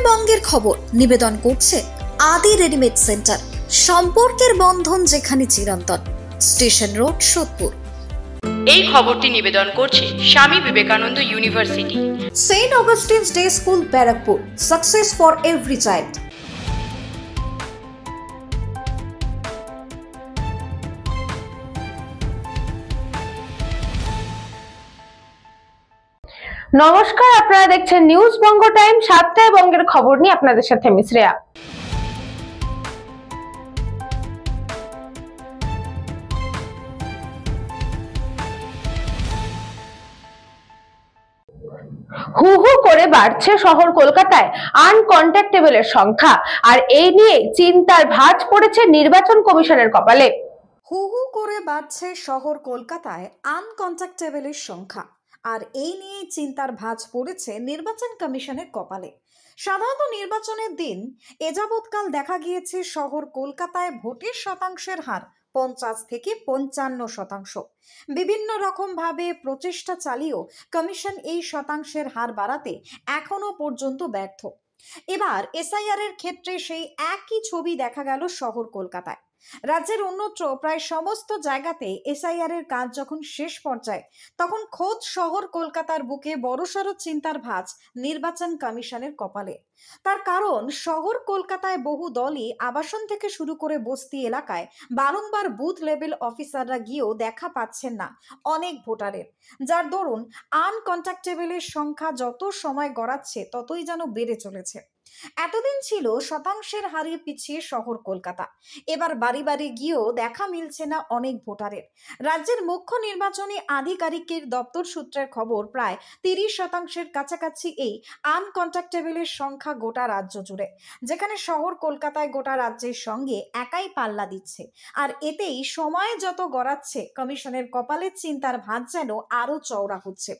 বঙ্গের খবর নিবেদন করছে আদি রেডিমেড সেন্টার। সম্পর্কের বন্ধন যেখানে চিরন্তন। Station road, Sodepur. এই খবরটি নিবেদন করছে Swami Vivekananda university, saint Augustine's day school, Barrackpore. Success for every child. নমস্কার, আপনারা দেখছেন নিউজ বঙ্গ টাইম। সাতটায় বঙ্গের খবর নিয়ে আপনাদের সাথে আমি শ্রেয়া। হু হু করে বাড়ছে শহর কলকাতায় আনকন্ট্যাক্টেবলের সংখ্যা, আর এই নিয়ে চিন্তার ভাঁজ পড়েছে নির্বাচন কমিশনের কপালে। হু হু করে বাড়ছে শহর কলকাতায় আনকন্ট্যাক্টেবলের সংখ্যা, আর এই নিয়ে চিন্তার ভাঁজ পড়েছে নির্বাচন কমিশনের কপালে। সাধারণত নির্বাচনের দিন এযাবৎকাল দেখা গিয়েছে শহর কলকাতায় ভোটের শতাংশের হার 50 থেকে 55%। বিভিন্ন রকম ভাবে প্রচেষ্টা চালিয়েও কমিশন এই শতাংশের হার বাড়াতে এখনো পর্যন্ত ব্যর্থ। এবার এসআইআর এর ক্ষেত্রে সেই একই ছবি দেখা গেল শহর কলকাতায়। রাজ্যের অন্যত্র প্রায় সমস্ত জায়গাতে এসআইআর এর কাজ যখন শেষ পর্যায়ে, তখন খোদ শহর কলকাতার বুকে বড়সড় চিন্তার ভাঁজ নির্বাচন কমিশনের কপালে। তার কারণ, শহর কলকাতায় বহু দলই আবাসন থেকে শুরু করে বস্তি এলাকায় বারংবার বুথ লেভেল অফিসাররা গিয়েও দেখা পাচ্ছেন না অনেক ভোটারের, যার দরুন আনকন্ট্যাক্টেবলের সংখ্যা যত সময় গড়াচ্ছে ততই যেন বেড়ে চলেছে। এতদিন ছিল শতাংশের হারে পিছিয়ে শহর কলকাতা, এবার বাড়ি বাড়ি গিয়েও দেখা মিলছে না অনেক ভোটারের। রাজ্যের মুখ্য নির্বাচনী আধিকারিকের দপ্তর সূত্রের খবর, প্রায় 30% কাছাকাছি এই আনকন্ট্যাক্টেবলের সংখ্যা গোটা রাজ্য জুড়ে, যেখানে শহর কলকাতায় গোটা রাজ্যের সঙ্গে একাই পাল্লা দিচ্ছে। আর এতেই সময় যত গড়াচ্ছে কমিশনের কপালের চিন্তার ভাঁজ যেন আরো চওড়া হচ্ছে।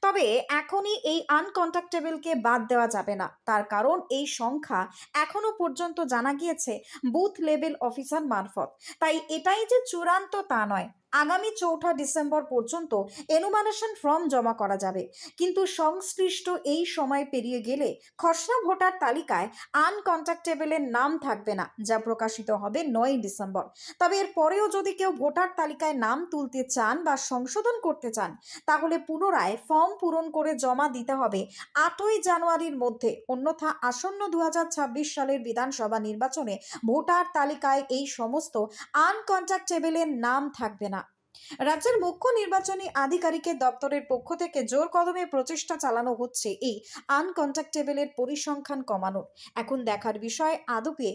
তবে এখনই এই আনকন্ট্যাক্টেবলকে বাদ দেওয়া যাবে না, তার কারণ এই সংখ্যা এখনো পর্যন্ত জানা গিয়েছে বুথ লেভেল অফিসার মারফত। তাই এটাই যে চূড়ান্ত তা নয়। আগামী 4 ডিসেম্বর পর্যন্ত এনুমারেশন ফর্ম জমা করা যাবে, কিন্তু সংশ্লিষ্ট এই সময় পেরিয়ে গেলে খসড়া ভোটার তালিকায় আনকন্ট্যাক্টেবলের নাম থাকবে না, যা প্রকাশিত হবে 9 ডিসেম্বর। তবে এর পরেও যদি কেউ ভোটার তালিকায় নাম তুলতে চান বা সংশোধন করতে চান, তাহলে পুনরায় ফর্ম পূরণ করে জমা দিতে হবে 8ই জানুয়ারির মধ্যে। অন্যথা আসন্ন 2026 সালের বিধানসভা নির্বাচনে ভোটার তালিকায় এই সমস্ত আনকন্ট্যাক্টেবলের নাম থাকবে না। রাজ্যের মুখ্য নির্বাচনী আধিকারিকের দপ্তরের পক্ষ থেকে জোর কদমে প্রচেষ্টা চালানো হচ্ছে এই আনকন্ট্যাক্টেবলের পরিসংখ্যান কমানোর। এখন দেখার বিষয়, আদপে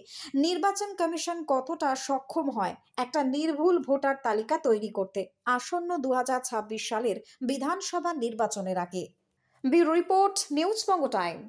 নির্বাচন কমিশন কতটা সক্ষম হয় একটা নির্ভুল ভোটার তালিকা তৈরি করতে আসন্ন 2026 সালের বিধানসভা নির্বাচনের আগে। ব্যুরো রিপোর্ট, নিউজ বঙ্গ টাইম।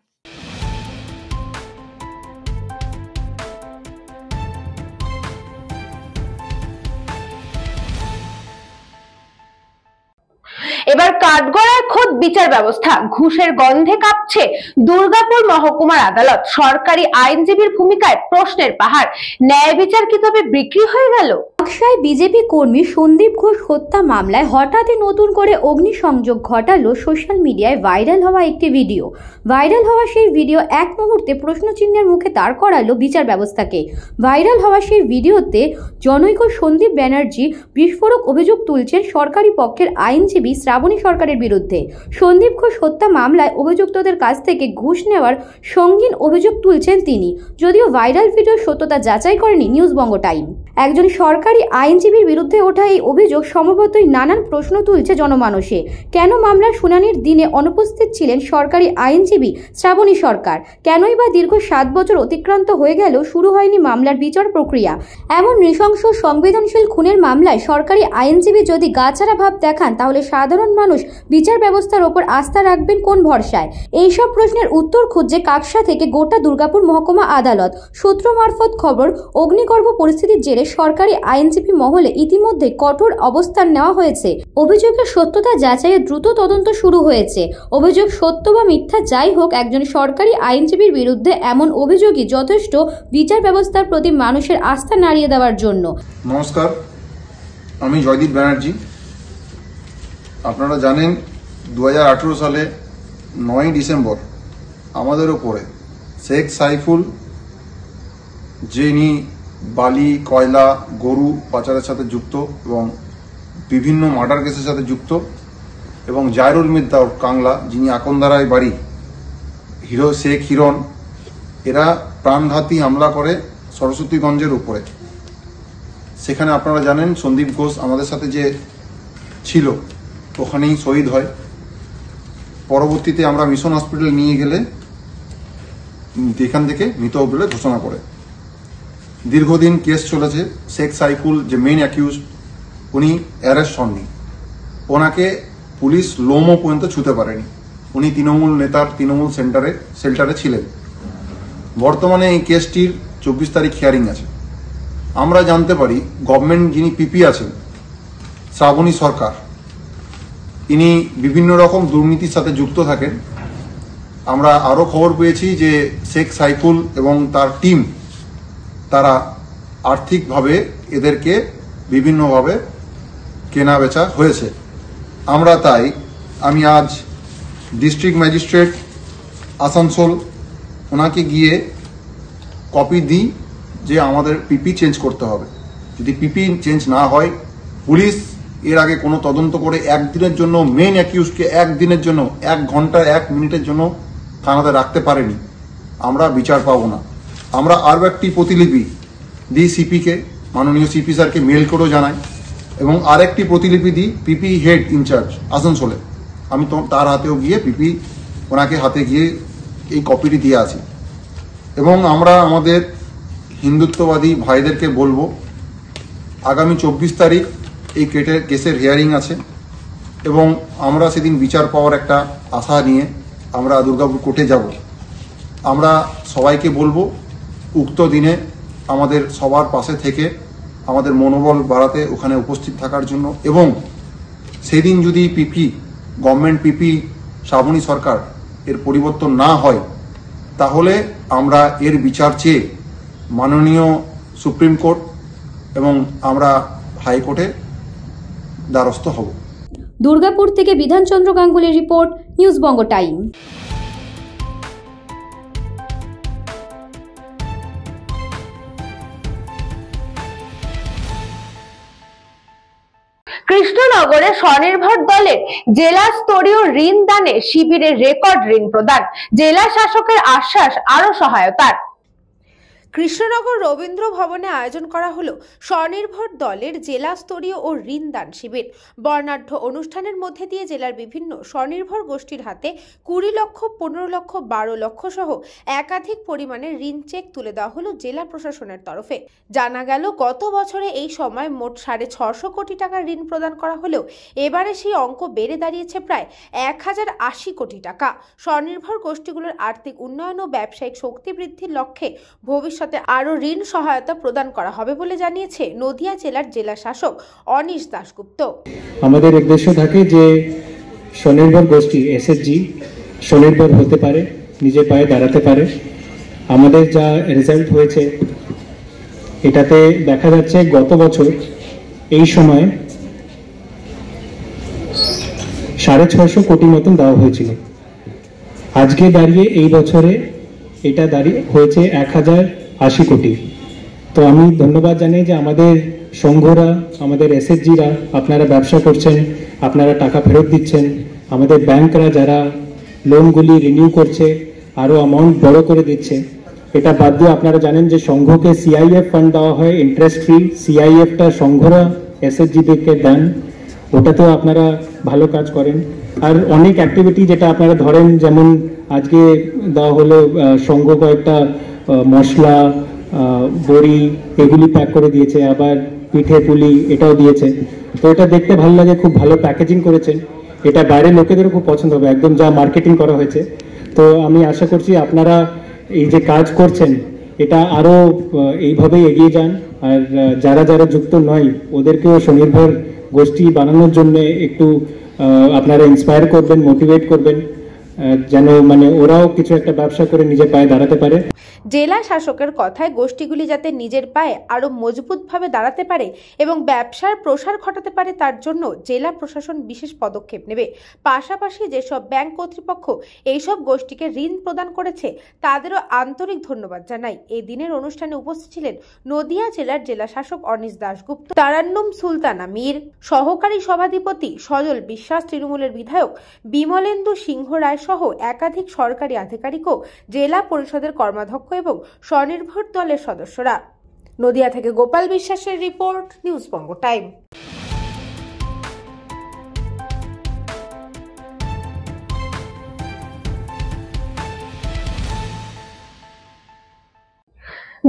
এবার কাঠগড়ায় খোদ বিচার ব্যবস্থা, ঘুষের গন্ধে কাঁপছে দুর্গাপুর মহকুমার আদালত। সরকারি আইনজীবীর ভূমিকায় প্রশ্নের পাহাড়, ন্যায় বিচার কি তবে বিক্রি হয়ে গেল? নকশায় বিজেপি কর্মী সন্দীপ ঘোষ হত্যা মামলায় হঠাৎই নতুন করে অগ্নিসংযোগ ঘটালো সোশ্যাল মিডিয়ায় ভাইরাল হওয়া একটি ভিডিও। ভাইরাল হওয়া সেই ভিডিও এক মুহূর্তে প্রশ্নচিহ্নের মুখে দাঁড় করালো বিচার ব্যবস্থাকে। ভাইরাল হওয়া সেই ভিডিওতে জনৈক সন্দীপ ব্যানার্জি বিস্ফোরক অভিযোগ তুলছেন সরকারি পক্ষের আইনজীবী শ্রাবণী সরকারের বিরুদ্ধে। সন্দীপ ঘোষ হত্যা মামলায় অভিযুক্তদের কাছ থেকে ঘুষ নেওয়ার সঙ্গীন অভিযোগ তুলছেন তিনি। যদিও ভাইরাল ভিডিওর সত্যতা যাচাই করেনি নিউজ বঙ্গ টাইম। একজন সরকারি আইনজীবীর বিরুদ্ধে ওঠা এই অভিযোগ সম্ভবতই নানান প্রশ্ন তুলছে জনমানসে। কেন মামলার শুনানির দিনে অনুপস্থিত ছিলেন সরকারি আইনজীবী শ্রাবণী সরকার? কেনই বা দীর্ঘ 7 বছর অতিক্রান্ত হয়ে গেল শুরু হয়নি মামলার বিচার প্রক্রিয়া? এমন নৃশংস সংবেদনশীল খুনের মামলায় সরকারি আইনজীবী যদি গাছাড়া ভাব দেখান, তাহলে সাধারণ মানুষ বিচার ব্যবস্থার ওপর আস্থা রাখবেন কোন ভরসায়? এইসব প্রশ্নের উত্তর খুঁজছে কাকসা থেকে গোটা দুর্গাপুর মহকুমা আদালত। সূত্র মারফত খবর, অগ্নিগর্ভ পরিস্থিতির জেরে সরকারি আইনজীবী মহলে ইতিমধ্যে কঠোর অবস্থান নেওয়া হয়েছে। অভিযোগের সত্যতা যাচাইয়ে দ্রুত তদন্ত শুরু হয়েছে। অভিযোগ সত্য বা মিথ্যা যাই হোক, একজন সরকারি আইনজীবীর বিরুদ্ধে এমন অভিযোগই যথেষ্ট বিচার ব্যবস্থার প্রতি মানুষের আস্থা নাড়িয়ে দেওয়ার জন্য। নমস্কার, আমি জয়দীপ ব্যানার্জি। আপনারা জানেন 2018 সালে 9 ডিসেম্বর আমাদের উপরে শেখ সাইফুল, যিনি বালি, কয়লা, গরু পাচারের সাথে যুক্ত এবং বিভিন্ন মার্ডার কেসের সাথে যুক্ত, এবং জায়রুল মির্জা কাংলা, যিনি আকন্দারায় বাড়ি, শেখ হিরণ, এরা প্রাণঘাতী হামলা করে সরস্বতীগঞ্জের উপরে। সেখানে আপনারা জানেন সন্দীপ ঘোষ আমাদের সাথে যে ছিল ওখানেই শহীদ হয়। পরবর্তীতে আমরা মিশন হসপিটাল নিয়ে গেলে এখান থেকে মৃত বলে ঘোষণা করে। দীর্ঘদিন কেস চলেছে। শেখ সাইফুল যে মেইন অ্যাকিউজ, উনি অ্যারেস্ট হননি। ওনাকে পুলিশ লোমও পর্যন্ত ছুঁতে পারেনি। উনি তৃণমূল নেতার তৃণমূল শেল্টারে ছিলেন। বর্তমানে এই কেসটির 24 তারিখ হিয়ারিং আছে। আমরা জানতে পারি গভর্নমেন্ট যিনি পিপি আছেন, শ্রাবণী সরকার, ইনি বিভিন্ন রকম দুর্নীতির সাথে যুক্ত থাকেন। আমরা আরও খবর পেয়েছি যে শেখ সাইফুল এবং তার টিম তারা আর্থিকভাবে এদেরকে বিভিন্নভাবে কেনা বেচা হয়েছে। আমি আজ ডিস্ট্রিক্ট ম্যাজিস্ট্রেট আসানসোল ওনাকে গিয়ে কপি দিই যে আমাদের পিপি চেঞ্জ করতে হবে। যদি পিপি চেঞ্জ না হয়, পুলিশ এর আগে কোনো তদন্ত করে একদিনের জন্য মেইন অ্যাকিউজকে একদিনের জন্য 1 ঘন্টা 1 মিনিটের জন্য থানাতে রাখতে পারেনি, আমরা বিচার পাবো না। আমরা আরও একটি প্রতিলিপি দিই সিপিকে, মাননীয় সিপি স্যারকে মেল করেও জানাই, এবং আরেকটি প্রতিলিপি দিই পিপি হেড ইনচার্জ আসানসোলে। আমি তার হাতেও গিয়ে পিপি ওনাকে হাতে গিয়ে এই কপিটি দিয়ে আছি। এবং আমরা আমাদের হিন্দুত্ববাদী ভাইদেরকে বলবো, আগামী 24 তারিখ এই কেসের হিয়ারিং আছে এবং আমরা সেদিন বিচার পাওয়ার একটা আশা নিয়ে আমরা দুর্গাপুর কোর্টে যাব। আমরা সবাইকে বলবো উক্ত দিনে আমাদের সবার পাশে থেকে আমাদের মনোবল বাড়াতে ওখানে উপস্থিত থাকার জন্য, এবং সেদিন যদি গভর্নমেন্ট পিপি শ্রাবণী সরকার এর পরিবর্তন না হয়, তাহলে আমরা এর বিচার চেয়ে মাননীয় সুপ্রিম কোর্ট এবং আমরা হাইকোর্টে দ্বারস্থ হব। দুর্গাপুর থেকে বিধানচন্দ্র গাঙ্গুলির রিপোর্ট, নিউজ বঙ্গ টাইম। কৃষ্ণনগরে স্বনির্ভর দলের জেলা স্তরীয় ঋণ দানে শিবিরের রেকর্ড ঋণ প্রদান, জেলা শাসকের আশ্বাস আরো সহায়তার। কৃষ্ণনগর রবীন্দ্র ভবনে আয়োজন করা হলো স্বনির্ভর দলের জেলা স্তরীয় ও ঋণ দান শিবির। বর্ণাঢ্য অনুষ্ঠানের মধ্যে দিয়ে জেলার বিভিন্ন স্বনির্ভর গোষ্ঠীর হাতে 20 লক্ষ, 15 লক্ষ, 12 লক্ষ সহ একাধিক পরিমাণে ঋণ চেক তুলে দেওয়া হলো জেলা প্রশাসনের তরফে। জানা গেল, গত বছরে এই সময় মোট 650 কোটি টাকা ঋণ প্রদান করা হলেও এবারে সেই অঙ্ক বেড়ে দাঁড়িয়েছে প্রায় 1080 কোটি টাকা। স্বনির্ভর গোষ্ঠীগুলোর আর্থিক উন্নয়ন ও ব্যবসায়িক শক্তি বৃদ্ধির লক্ষ্যে ভবিষ্যতে আরো ঋণ সহায়তা প্রদান করা হবে বলে জানিয়েছে নদিয়া জেলার জেলা শাসক অনিশ দাশগুপ্ত। আমাদের উদ্দেশ্য থাকে যে স্বনির্ভর গোষ্ঠী এসএসজি স্বনির্ভর হতে পারে, নিজের পায়ে দাঁড়াতে পারে। আমাদের যা রেজাল্ট হয়েছে এটাতে দেখা যাচ্ছে গত বছর এই সময় 650 কোটি মতন দেওয়া হয়েছিল। আজকে দাঁড়িয়ে এই বছরে এটা দাঁড়িয়ে হয়েছে 1080 কোটি। তো আমি ধন্যবাদ জানাই যে আমাদের সংঘরা, আমাদের এসএসজিরা, আপনারা ব্যবসা করছেন, আপনারা টাকা ফেরত দিচ্ছেন। আমাদের ব্যাংকরা যারা লোনগুলি রিনিউ করছে, আরও অ্যামাউন্ট বড় করে দিচ্ছে। এটা বাদ দিয়ে আপনারা জানেন যে সংঘকে সিআইএফ ফান্ড দেওয়া হয় ইন্টারেস্ট ফ্রি। সিআইএফটা সংঘরা এসএসজিদেরকে দেন, ওটাতেও আপনারা ভালো কাজ করেন। আর অনেক অ্যাক্টিভিটি যেটা আপনারা ধরেন, যেমন আজকে দেওয়া হলো সংঘ কয়েকটা মশলা, বড়ি এগুলি প্যাক করে দিয়েছে, আবার পিঠে পুলি এটাও দিয়েছে। তো এটা দেখতে ভালো লাগে, খুব ভালো প্যাকেজিং করেছেন। এটা বাইরের লোকেদেরও খুব পছন্দ হবে, একদম যা মার্কেটিং করা হয়েছে। তো আমি আশা করছি আপনারা এই যে কাজ করছেন এটা আরও এইভাবেই এগিয়ে যান। আর যারা যারা যুক্ত নয় ওদেরকেও স্বনির্ভর গোষ্ঠী বানানোর জন্য একটু আপনারা ইন্সপায়ার করবেন, মোটিভেট করবেন। যেন মানে ওরাও কিছু একটা ব্যবসা করে নিজের পায়ে দাঁড়াতে পারে। জেলা শাসকের কথায় গোষ্ঠীগুলি যাতে নিজের পায়ে আরো মজবুতভাবে দাঁড়াতে পারে এবং ব্যবসার প্রসার ঘটাতে পারে তার জন্য জেলা প্রশাসন বিশেষ পদক্ষেপ নেবে। পাশাপাশি যেসব ব্যাংক কর্তৃপক্ষ এইসব গোষ্ঠীকে ঋণ প্রদান করেছে তাদেরও আন্তরিক ধন্যবাদ জানাই। এই দিনের অনুষ্ঠানে উপস্থিত ছিলেন নদিয়া জেলার জেলা শাসক অনিশ দাশগুপ্ত, তারান্নুম সুলতানা মীর, সহকারী সভাধিপতি সজল বিশ্বাস, তৃণমূলের বিধায়ক বিমলেন্দু সিংহ রায় সহ একাধিক সরকারি আধিকারিক ও জেলা পরিষদের কর্মাধ্যক্ষ এবং স্বনির্ভর দলের সদস্যরা। নদিয়া থেকে গোপাল বিশ্বাসের রিপোর্ট, নিউজ বঙ্গ টাইম।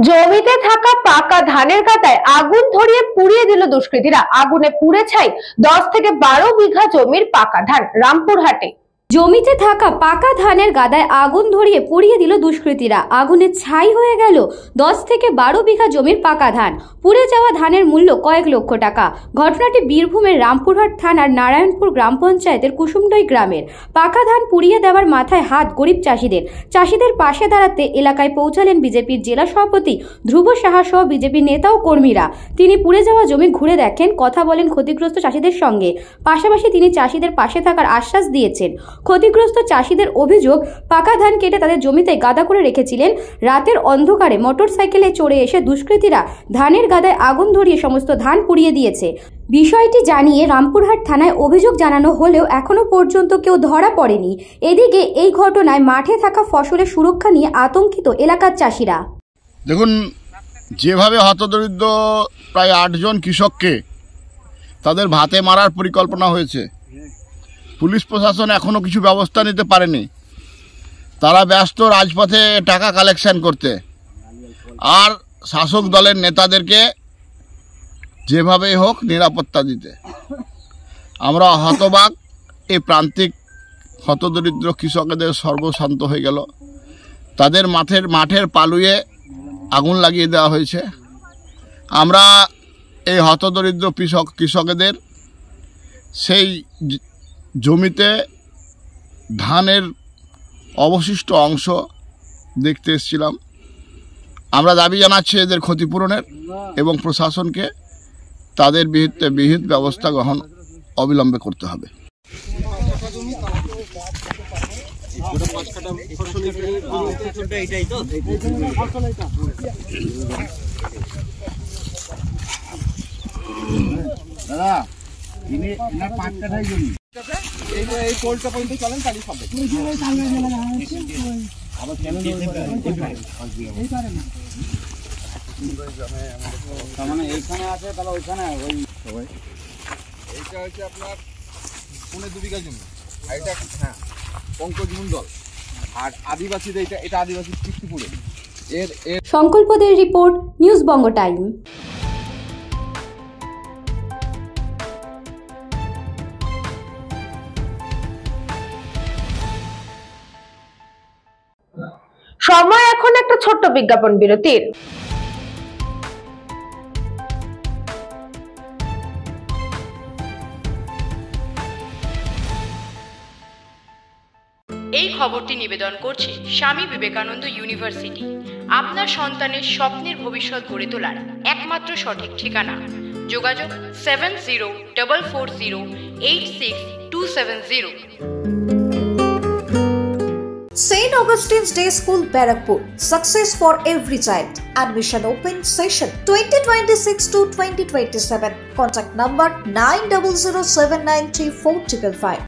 জমিতে থাকা পাকা ধানের গাদায় আগুন ধরিয়ে পুড়িয়ে দিল দুষ্কৃতীরা। আগুনে পুড়ে ছাই 10 থেকে 12 বিঘা জমির পাকা ধান। রামপুরহাটে জমিতে থাকা পাকা ধানের গাদায় আগুন ধরিয়ে পুড়িয়ে দিল দুষ্কৃতীরা। আগুনে ছাই হয়ে গেল 10 থেকে 12 বিঘা জমির পাকা ধান। পুড়ে যাওয়া ধানের মূল্য কয়েক লক্ষ টাকা। ঘটনাটি বীরভূমের রামপুরহাট থানার নারায়ণপুর গ্রাম পঞ্চায়েতের কুসুমডই গ্রামের। পাকা ধান পুড়িয়ে দেওয়ার মাথায় হাত গরিব চাষিদের পাশে দাঁড়াতে এলাকায় পৌঁছালেন বিজেপির জেলা সভাপতি ধ্রুব সাহা সহ বিজেপি নেতা ও কর্মীরা। তিনি পুড়ে যাওয়া জমি ঘুরে দেখেন, কথা বলেন ক্ষতিগ্রস্ত চাষিদের সঙ্গে। পাশাপাশি তিনি চাষিদের পাশে থাকার আশ্বাস দিয়েছেন। ক্ষতিগ্রস্ত চাষিদের অভিযোগ, পাকা ধান কেটে তাদের জমিতে গাদা করে রেখেছিলেন। রাতের অন্ধকারে মোটরসাইকেলে চড়ে এসে দুষ্কৃতীরা ধানের গাদায় আগুন ধরিয়ে সমস্ত ধান পুড়িয়ে দিয়েছে। বিষয়টি জানিয়ে রামপুরহাট থানায় অভিযোগ জানানো হলেও এখনো পর্যন্ত কেউ ধরা পড়েনি। এদিকে এই ঘটনায় মাঠে থাকা ফসলের সুরক্ষা নিয়ে আতঙ্কিত এলাকার চাষিরা। দেখুন, যেভাবে হতদরিদ্র প্রায় 8 জন কৃষককে তাদের ভাতে মারার পরিকল্পনা হয়েছে, পুলিশ প্রশাসন এখনও কিছু ব্যবস্থা নিতে পারেনি। তারা ব্যস্ত রাজপথে টাকা কালেকশন করতে, আর শাসক দলের নেতাদেরকে যেভাবে হোক নিরাপত্তা দিতে। আমরা হতবাক, এই প্রান্তিক হতদরিদ্র কৃষকদের সর্বশান্ত হয়ে গেল। তাদের মাঠের পালুয়ে আগুন লাগিয়ে দেওয়া হয়েছে। আমরা এই হতদরিদ্র কৃষকদের সেই জমিতে ধানের অবশিষ্ট অংশ দেখতে এসেছিলাম। আমরা দাবি জানাচ্ছি এদের ক্ষতিপূরণের এবং প্রশাসনকে তাদের বিহিত ব্যবস্থা গ্রহণ অবিলম্বে করতে হবে। দাদা, এনার 5 কাঠাই জমি। এই কোলটা পর্যন্ত চলেন, তাহলে সব আবার কেন মানে এইখানে আছে, তাহলে ওইখানে ওই সবাই। এইটা হচ্ছে আপনার 2.5 বিঘা জমি, আর এটা হ্যাঁ পঙ্কজ মণ্ডল, আর আদিবাসীদের এটা আদিবাসী কৃষ্টিপুরে। এর সংকল্পদের রিপোর্ট, নিউজ বঙ্গ টাইম। সময় এখন একটা ছোট্ট বিজ্ঞাপন বিরতির। এই খবরটি নিবেদন করছে স্বামী বিবেকানন্দ ইউনিভার্সিটি। আপনার সন্তানের স্বপ্নের ভবিষ্যৎ গড়ে তোলার একমাত্র সঠিক ঠিকানা। যোগাযোগ 7044086270। St. Augustine's Day School, Barakpur. Success for every child. Admission open session 2026 to 2027. Contact number 9007934555.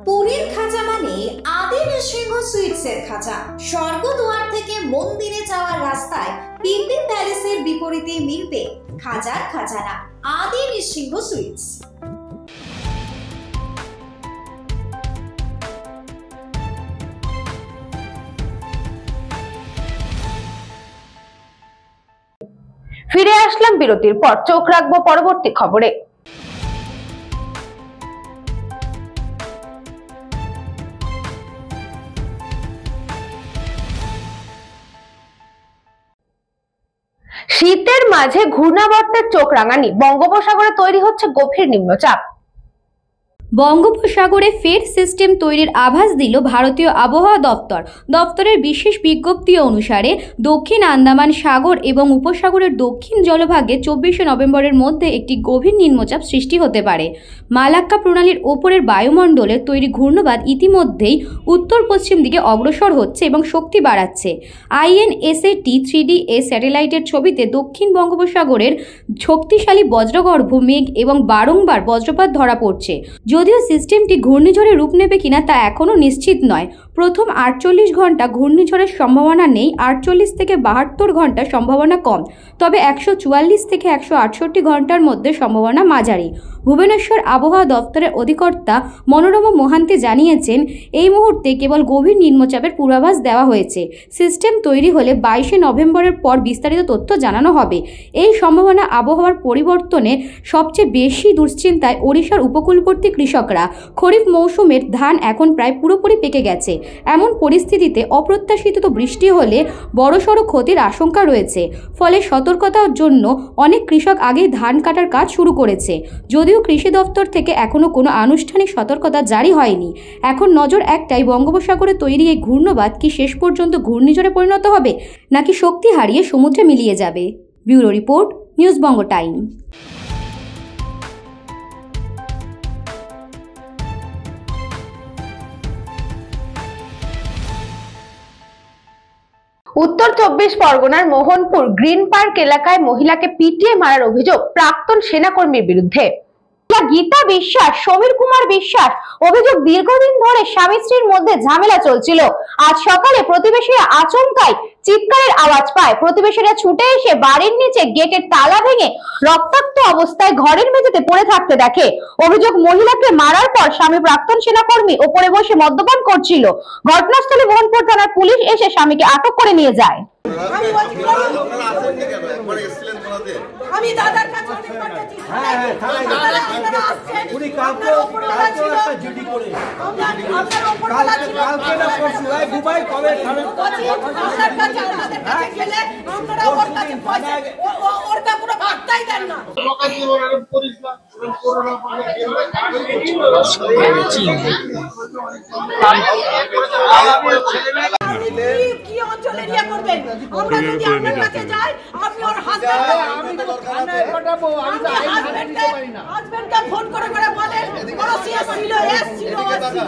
পুরীর খাজা মানে আদি নৃসিংহ সুইটসের খাজা। স্বর্গদুয়ার থেকে মন্দিরে যাওয়ার রাস্তায় পিন্ডি প্যালেসের বিপরীতে মিলবে খাজার খাজানা আদি নৃসিংহ সুইটস। ফিরে আসলাম বিরতির পর। চোখ রাখবো পরবর্তী খবরে। শীতের মাঝে ঘূর্ণাবর্তের চোখ রাঙানি, বঙ্গোপসাগরে তৈরি হচ্ছে গভীর নিম্নচাপ। বঙ্গোপসাগরে ফের সিস্টেম তৈরির আভাস দিল ভারতীয় আবহাওয়া দপ্তর। দপ্তরের বিশেষ বিজ্ঞপ্তি অনুসারে দক্ষিণ আন্দামান সাগর এবং উপসাগরের দক্ষিণ জলভাগে 24শে নভেম্বরের মধ্যে একটি গভীর নিম্নচাপ সৃষ্টি হতে পারে। মালাক্কা প্রণালীর ওপরের বায়ুমণ্ডলের তৈরি ঘূর্ণবাদ ইতিমধ্যেই উত্তর পশ্চিম দিকে অগ্রসর হচ্ছে এবং শক্তি বাড়াচ্ছে। INSAT-3D স্যাটেলাইটের ছবিতে দক্ষিণ বঙ্গোপসাগরের শক্তিশালী বজ্রগর্ভ মেঘ এবং বারংবার বজ্রপাত ধরা পড়ছে। যদিও সিস্টেমটি ঘূর্ণিঝড়ে রূপ নেবে কিনা তা এখনও নিশ্চিত নয়। প্রথম 48 ঘন্টা ঘূর্ণিঝড়ের সম্ভাবনা নেই, 48 থেকে 72 ঘন্টা সম্ভাবনা কম, তবে 144 থেকে 168 ঘন্টার মধ্যে সম্ভাবনা মাঝারি। ভুবনেশ্বর আবহাওয়া দপ্তরের অধিকর্তা মনোরমা মোহান্তি জানিয়েছেন, এই মুহূর্তে কেবল গভীর নিম্নচাপের পূর্বাভাস দেওয়া হয়েছে। সিস্টেম তৈরি হলে 22শে নভেম্বরের পর বিস্তারিত তথ্য জানানো হবে। এই সম্ভাবনা আবহাওয়ার পরিবর্তনে সবচেয়ে বেশি দুশ্চিন্তায় ওড়িশার উপকূলবর্তী কৃষকরা। খরিফ মৌসুমের ধান এখন প্রায় পুরোপুরি পেকে গেছে। এমন পরিস্থিতিতে অপ্রত্যাশিত বৃষ্টি হলে বড়সড় ক্ষতির আশঙ্কা রয়েছে। ফলে সতর্কতার জন্য অনেক কৃষক আগেই ধান কাটার কাজ শুরু করেছে। যদিও কৃষি দপ্তর থেকে এখনও কোনো আনুষ্ঠানিক সতর্কতা জারি হয়নি। এখন নজর একটাই, বঙ্গোপসাগরে তৈরি এই ঘূর্ণবাদ কি শেষ পর্যন্ত ঘূর্ণিঝড়ে পরিণত হবে নাকি শক্তি হারিয়ে সমুদ্রে মিলিয়ে যাবে। ব্যুরো রিপোর্ট, নিউজ বঙ্গ টাইম। উত্তর 24 পরগনার মোহনপুর গ্রিন পার্ক এলাকায় মহিলাকে পিটিয়ে মারার অভিযোগ প্রাক্তন সেনাকর্মীর বিরুদ্ধে। গীতা বিশ্বাস, সমীর কুমার বিশ্বাস অভিযোগ, দীর্ঘদিন ধরে স্বামী স্ত্রীর মধ্যে ঝামেলা চলছিল। আজ সকালে প্রতিবেশীরা আচমকায় চিৎকারের আওয়াজ পায়। প্রতিবেশীরা ছুটে এসে বাড়ির নিচে গেটের তালা ভেঙে রক্তাক্ত অবস্থায় ঘরের মেঝেতে পড়ে থাকতে দেখে। অভিযোগ, মহিলাকে মারার পর স্বামী প্রাক্তন সেনাকর্মী ওপরে বসে মদ্যপান করছিল। ঘটনাস্থলে মোহনপুর থানার পুলিশ এসে স্বামীকে আটক করে নিয়ে যায়। আমি দাদার কাছে কি অঞ্চল এরিয়া করবেন? আমরা যদি আপনার কাছে যাই, আপনি ওর হাজবেন্ডকে ফোন করে করে বলেন বড় সিএস ছিল, এস ছিল, এস ছিল।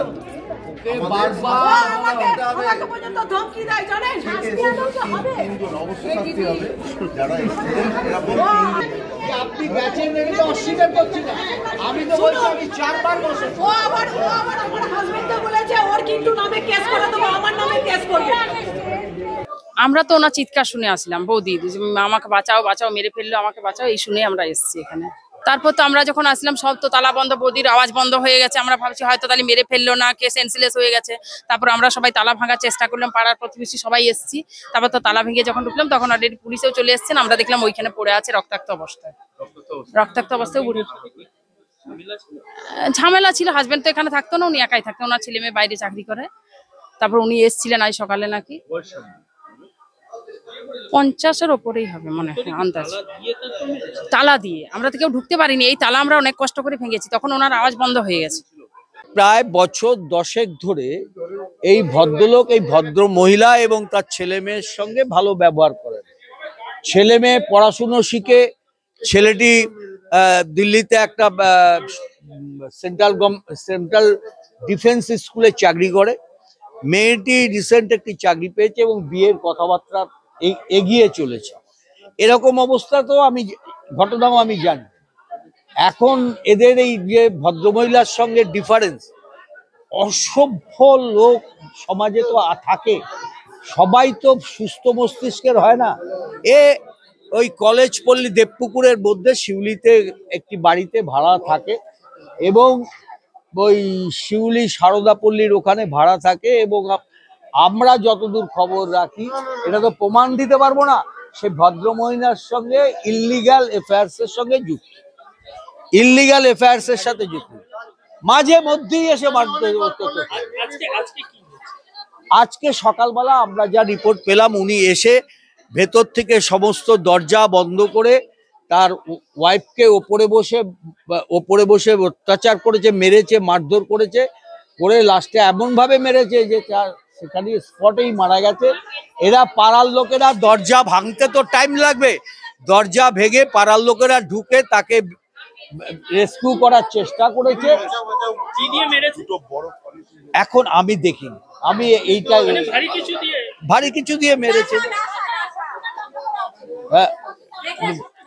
আমাকে পর্যন্ত ধমকি দেয়, জানেন? শাস্তি হবে, অবশ্যই শাস্তি হবে। আপনি গেছেন এটা অস্বীকার করছি না, আমি তো বলছি আমি 4 বার বসে। ও আবার আমার হাজবেন্ডকে বলেছে ওর কিন্তু নামে কেস করে দেবো, আমার নামে কেস করবে। আমরা তো ওনার চিৎকার শুনে আসলাম, বৌদি আমাকে বাঁচাও বাঁচাও, মেরে ফেললো, আমাকে বাঁচাও, এই শুনে আমরা এসেছি এখানে। তারপর তো আমরা যখন আসলাম সব তো তালা বন্ধ, বৌদির আওয়াজ বন্ধ হয়ে গেছে। আমরা ভাবছি হয়তো তাহলে মেরে ফেললো না, কে সেন্সলেস হয়ে গেছে। তারপর আমরা সবাই তালা ভাঙার চেষ্টা করলাম, পাড়ার প্রতিবেশী সবাই এসেছি। তারপর তো তালা ভেঙে যখন ঢুকলাম তখন অলরেডি পুলিশেও চলে এসেছেন। আমরা দেখলাম ওইখানে পড়ে আছে রক্তাক্ত অবস্থায়। ঝামেলা ছিল। হাজবেন্ড তো এখানে থাকতো না, উনি একাই থাকতো, ওনার ছেলে মেয়ে বাইরে চাকরি করে। তারপর উনি এসেছিলেন আজ সকালে নাকি 50-এর ওপরেই হবে মনে হয় আন্দাজ। তালা দিয়ে আমরা তো কেউ ঢুকতে পারিনি, এই তালা আমরা অনেক কষ্ট করে ভেঙেছি, তখন ওনার আওয়াজ বন্ধ হয়ে গেছে। প্রায় বছর 10 ধরে এই ভদ্রলোক, এই ভদ্র মহিলা এবং তার ছেলে মেয়ের সঙ্গে ভালো ব্যবহার করেন। ছেলে মেয়ে পড়াশুনো শিখে, ছেলেটি দিল্লিতে একটা সেন্ট্রাল ডিফেন্স স্কুলে চাকরি করে, মেয়েটি রিসেন্ট একটি চাকরি পেয়েছে এবং বিয়ের কথাবার্তা এগিয়ে চলেছে। এরকম অবস্থা তো ঘটনাও আমি জানি। এখন এদের এই যে ভদ্রমহিলার সঙ্গে ডিফারেন্স, অসভ্য লোক সমাজে তো থাকে, সবাই তো সুস্থ মস্তিষ্কের হয় না। ওই কলেজ পল্লী দেবপুকুরের মধ্যে শিউলিতে একটি বাড়িতে ভাড়া থাকে এবং ওই শিউলি সারদাপল্লীর ওখানে ভাড়া থাকে এবং আমরা যতদূর খবর রাখি, এটা তো প্রমাণ দিতে পারবো না, সে ভদ্রমহিলার সঙ্গে ইল্লিগাল অ্যাফেয়ার্সের সঙ্গে যুক্ত, ইল্লিগাল অ্যাফেয়ার্সের সাথে যুক্ত, মাঝে মধ্যেই এসে মারতে। আজকে সকালবেলা আমরা যা রিপোর্ট পেলাম, উনি এসে ভেতর থেকে সমস্ত দরজা বন্ধ করে তার ওয়াইফকে ওপরে বসে অত্যাচার করেছে, মেরেছে, মারধর করেছে, করে লাস্টে এমন ভাবে মেরেছে যে সেখানে স্পটেই মারা গেছে। এরা পাড়ার লোকেরা দরজা ভাঙতে তো টাইম লাগবে, দরজা ভেঙে পাড়ার লোকেরা ঢুকে তাকে রেস্কিউ করার চেষ্টা করেছে। এখন আমি দেখিনি, আমি এইটা ভারী কিছু দিয়ে মেরেছে।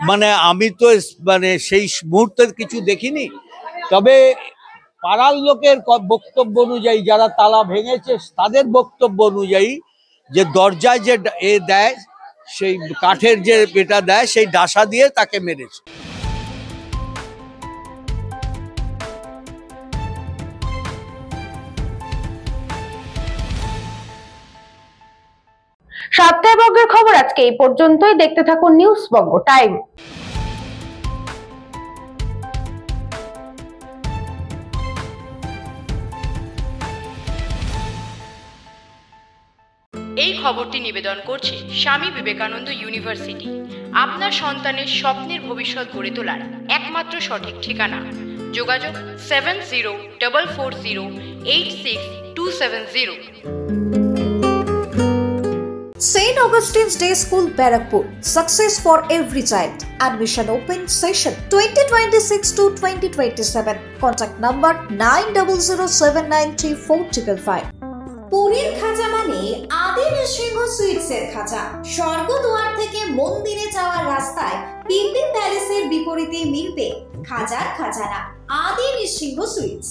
মানে আমি তো মানে সেই মুহূর্তের কিছু দেখিনি, তবে পাড়ার লোকের বক্তব্য অনুযায়ী, যারা তালা ভেঙেছে তাদের বক্তব্য অনুযায়ী, যে দরজায় যে দেয়, সেই কাঠের যে এটা দেয়, সেই ডাসা দিয়ে তাকে মেরেছে। সপ্তাহে বঙ্গের খবর আজকে এই পর্যন্তই। দেখতে থাকুন নিউজ বঙ্গ টাইম। এই খবরটি নিবেদন করছে স্বামী বিবেকানন্দ ইউনিভার্সিটি। আপনার সন্তানের স্বপ্নের ভবিষ্যৎ গড়ে তোলার একমাত্র সঠিক ঠিকানা। যোগাযোগ 7044086270। St. Augustine's Day School, Barakpur. Success for every child. Admission open session 2026 to 2027. Contact number 9007934555. পুরীর খাজা মানে আদি নৃসিংহ সুইটসের খাজা। স্বর্গদুয়ার থেকে মন্দিরে যাওয়ার রাস্তায় পিপি প্যালেসের বিপরীতে মিলবে খাজার খাজানা আদি নৃসিংহ সুইটস।